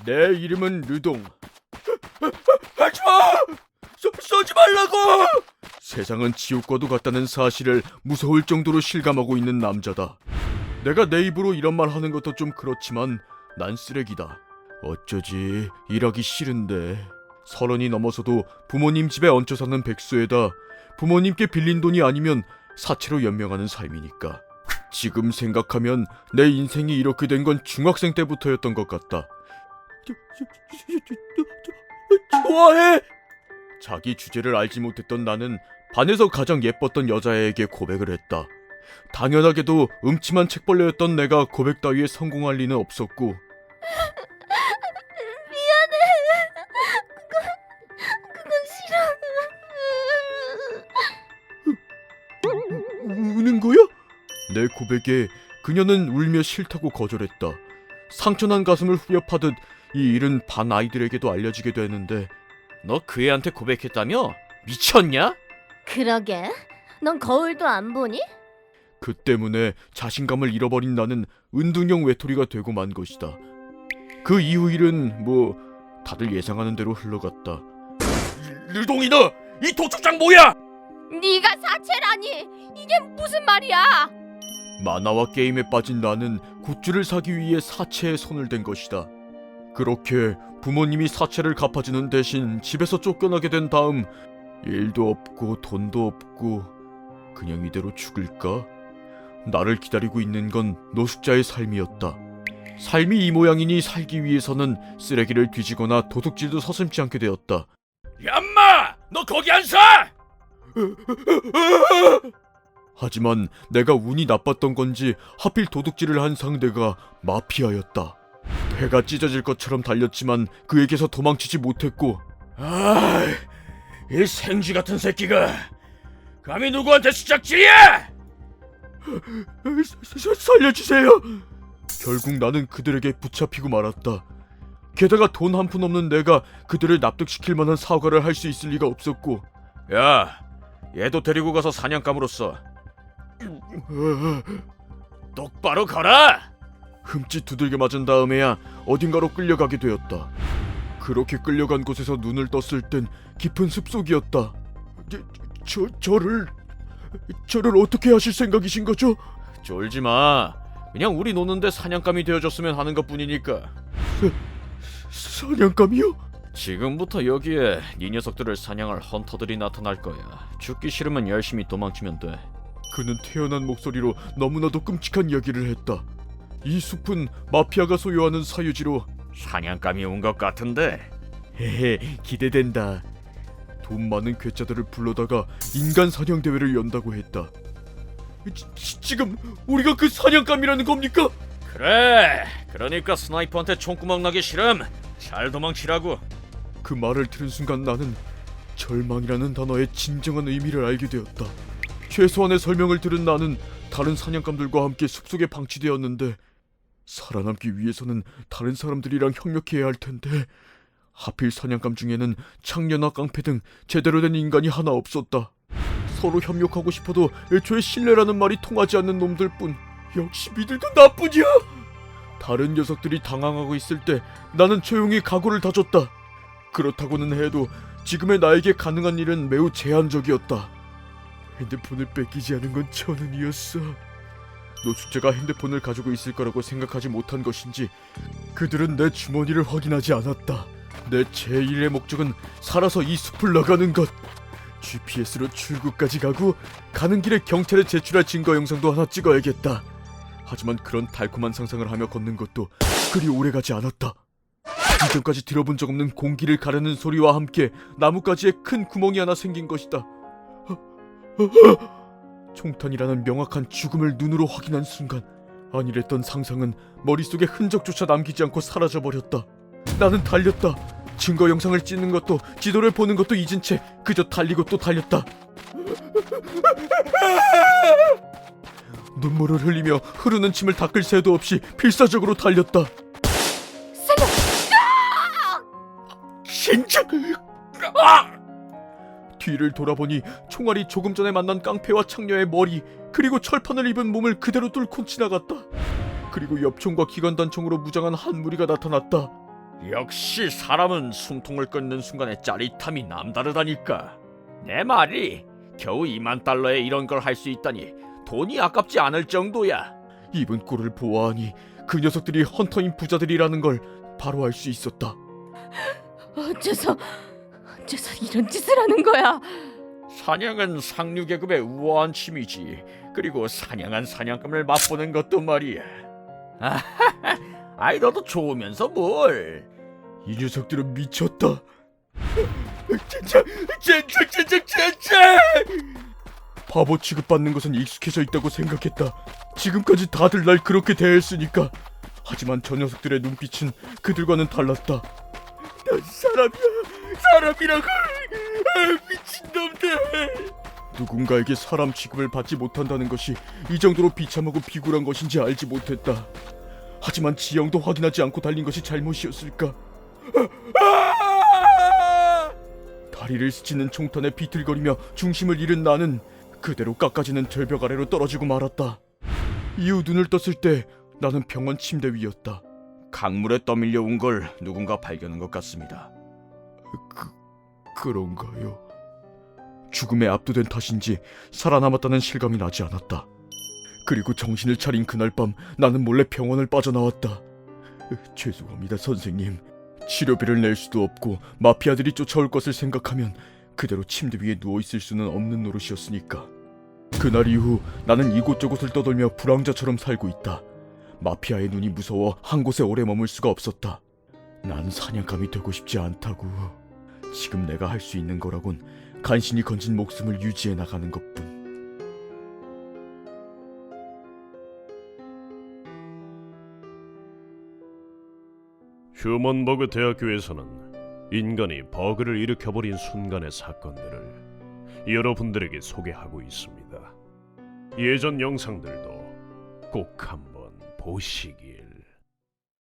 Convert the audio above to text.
내 이름은 르동. 하지마! 쏘지 말라고! 세상은 지옥과도 같다는 사실을 무서울 정도로 실감하고 있는 남자다. 내가 내 입으로 이런 말 하는 것도 좀 그렇지만 난 쓰레기다. 어쩌지 일하기 싫은데. 30이 넘어서도 부모님 집에 얹혀 사는 백수에다 부모님께 빌린 돈이 아니면 사채로 연명하는 삶이니까. 지금 생각하면 내 인생이 이렇게 된 건 중학생 때부터였던 것 같다. 좋아해! 자기 주제를 알지 못했던 나는 반에서 가장 예뻤던 여자애에게 고백을 했다. 당연하게도 음침한 책벌레였던 내가 고백 따위에 성공할 리는 없었고. 미안해. 그건 싫어. 우는 거야? 내 고백에 그녀는 울며 싫다고 거절했다. 상처난 가슴을 후벼 파듯 이 일은 반 아이들에게도 알려지게 되는데. 너 그 애한테 고백했다며? 미쳤냐? 그러게. 넌 거울도 안 보니? 그 때문에 자신감을 잃어버린 나는 은둔형 외톨이가 되고 만 것이다. 그 이후 일은 뭐 다들 예상하는 대로 흘러갔다. 르동이 너! 이 도축장 뭐야! 네가 사채라니! 이게 무슨 말이야! 만화와 게임에 빠진 나는 굿즈를 사기 위해 사채에 손을 댄 것이다. 그렇게 부모님이 사채를 갚아주는 대신 집에서 쫓겨나게 된 다음 일도 없고 돈도 없고 그냥 이대로 죽을까? 나를 기다리고 있는 건 노숙자의 삶이었다. 삶이 이 모양이니 살기 위해서는 쓰레기를 뒤지거나 도둑질도 서슴지 않게 되었다. 얌마! 너 거기 안 사! 하지만 내가 운이 나빴던 건지 하필 도둑질을 한 상대가 마피아였다. 배가 찢어질 것처럼 달렸지만 그에게서 도망치지 못했고. 이 생쥐 같은 새끼가 감히 누구한테 수작질이야! 살려주세요! 결국 나는 그들에게 붙잡히고 말았다. 게다가 돈 한 푼 없는 내가 그들을 납득시킬 만한 사과를 할 수 있을 리가 없었고. 야, 얘도 데리고 가서 사냥감으로 써. 똑바로 가라! 흠칫 두들겨 맞은 다음에야 어딘가로 끌려가게 되었다. 그렇게 끌려간 곳에서 눈을 떴을 땐 깊은 숲속이었다. 저를 어떻게 하실 생각이신 거죠? 쫄지 마. 그냥 우리 노는데 사냥감이 되어줬으면 하는 것뿐이니까. 사냥감이요? 지금부터 여기에 네 녀석들을 사냥할 헌터들이 나타날 거야. 죽기 싫으면 열심히 도망치면 돼. 그는 태연한 목소리로 너무나도 끔찍한 이야기를 했다. 이 숲은 마피아가 소유하는 사유지로 사냥감이 온 것 같은데. 헤헤, 기대된다. 돈 많은 괴짜들을 불러다가 인간 사냥 대회를 연다고 했다. 지금 우리가 그 사냥감이라는 겁니까? 그래, 그러니까 스나이퍼한테 총구멍 나기 싫음 잘 도망치라고. 그 말을 들은 순간 나는 절망이라는 단어의 진정한 의미를 알게 되었다. 최소한의 설명을 들은 나는 다른 사냥감들과 함께 숲속에 방치되었는데 살아남기 위해서는 다른 사람들이랑 협력해야 할 텐데 하필 사냥감 중에는 창녀나 깡패 등 제대로 된 인간이 하나 없었다. 서로 협력하고 싶어도 애초에 신뢰라는 말이 통하지 않는 놈들뿐. 역시 믿을 건 나뿐이야. 다른 녀석들이 당황하고 있을 때 나는 조용히 각오를 다졌다. 그렇다고는 해도 지금의 나에게 가능한 일은 매우 제한적이었다. 핸드폰을 뺏기지 않은 건 천운이었어. 노숙자가 핸드폰을 가지고 있을 거라고 생각하지 못한 것인지 그들은 내 주머니를 확인하지 않았다. 내 제1의 목적은 살아서 이 숲을 나가는 것. GPS로 출구까지 가고 가는 길에 경찰에 제출할 증거 영상도 하나 찍어야겠다. 하지만 그런 달콤한 상상을 하며 걷는 것도 그리 오래가지 않았다. 이전까지 들어본 적 없는 공기를 가르는 소리와 함께 나뭇가지에 큰 구멍이 하나 생긴 것이다. 총탄이라는 명확한 죽음을 눈으로 확인한 순간 아니랬던 상상은 머릿속에 흔적조차 남기지 않고 사라져버렸다. 나는 달렸다. 증거 영상을 찍는 것도 지도를 보는 것도 잊은 채 그저 달리고 또 달렸다. 눈물을 흘리며 흐르는 침을 닦을 새도 없이 필사적으로 달렸다. 진짜! 뒤를 돌아보니 총알이 조금 전에 만난 깡패와 창녀의 머리 그리고 철판을 입은 몸을 그대로 뚫고 지나갔다. 그리고 엽총과 기관단총으로 무장한 한 무리가 나타났다. 역시 사람은 숨통을 끊는 순간의 짜릿함이 남다르다니까. 내 말이 겨우 2만 달러에 이런 걸 할 수 있다니 돈이 아깝지 않을 정도야. 이번 꼴을 보아하니 그 녀석들이 헌터인 부자들이라는 걸 바로 알 수 있었다. 어째서 이런 짓을 하는 거야? 사냥은 상류 계급의 우아한 취미지. 그리고 사냥한 사냥감을 맛보는 것도 말이야. 아이 너도 좋으면서 뭘? 이 녀석들은 미쳤다. 진짜. 바보 취급받는 것은 익숙해져 있다고 생각했다. 지금까지 다들 날 그렇게 대했으니까. 하지만 저 녀석들의 눈빛은 그들과는 달랐다. 난 사람이라고. 미친놈들. 누군가에게 사람 취급을 받지 못한다는 것이 이 정도로 비참하고 비굴한 것인지 알지 못했다. 하지만 지형도 확인하지 않고 달린 것이 잘못이었을까? 다리를 스치는 총탄에 비틀거리며 중심을 잃은 나는 그대로 깎아지는 절벽 아래로 떨어지고 말았다. 이후 눈을 떴을 때 나는 병원 침대 위였다. 강물에 떠밀려 온 걸 누군가 발견한 것 같습니다. 그런가요? 죽음에 압도된 탓인지 살아남았다는 실감이 나지 않았다. 그리고 정신을 차린 그날 밤 나는 몰래 병원을 빠져나왔다. 죄송합니다, 선생님. 치료비를 낼 수도 없고 마피아들이 쫓아올 것을 생각하면 그대로 침대 위에 누워있을 수는 없는 노릇이었으니까. 그날 이후 나는 이곳저곳을 떠돌며 불황자처럼 살고 있다. 마피아의 눈이 무서워 한 곳에 오래 머물 수가 없었다. 난 사냥감이 되고 싶지 않다고. 지금 내가 할 수 있는 거라곤 간신히 건진 목숨을 유지해 나가는 것뿐. 휴먼버그 대학교에서는 인간이 버그를 일으켜버린 순간의 사건들을 여러분들에게 소개하고 있습니다. 예전 영상들도 꼭 한번 보시길.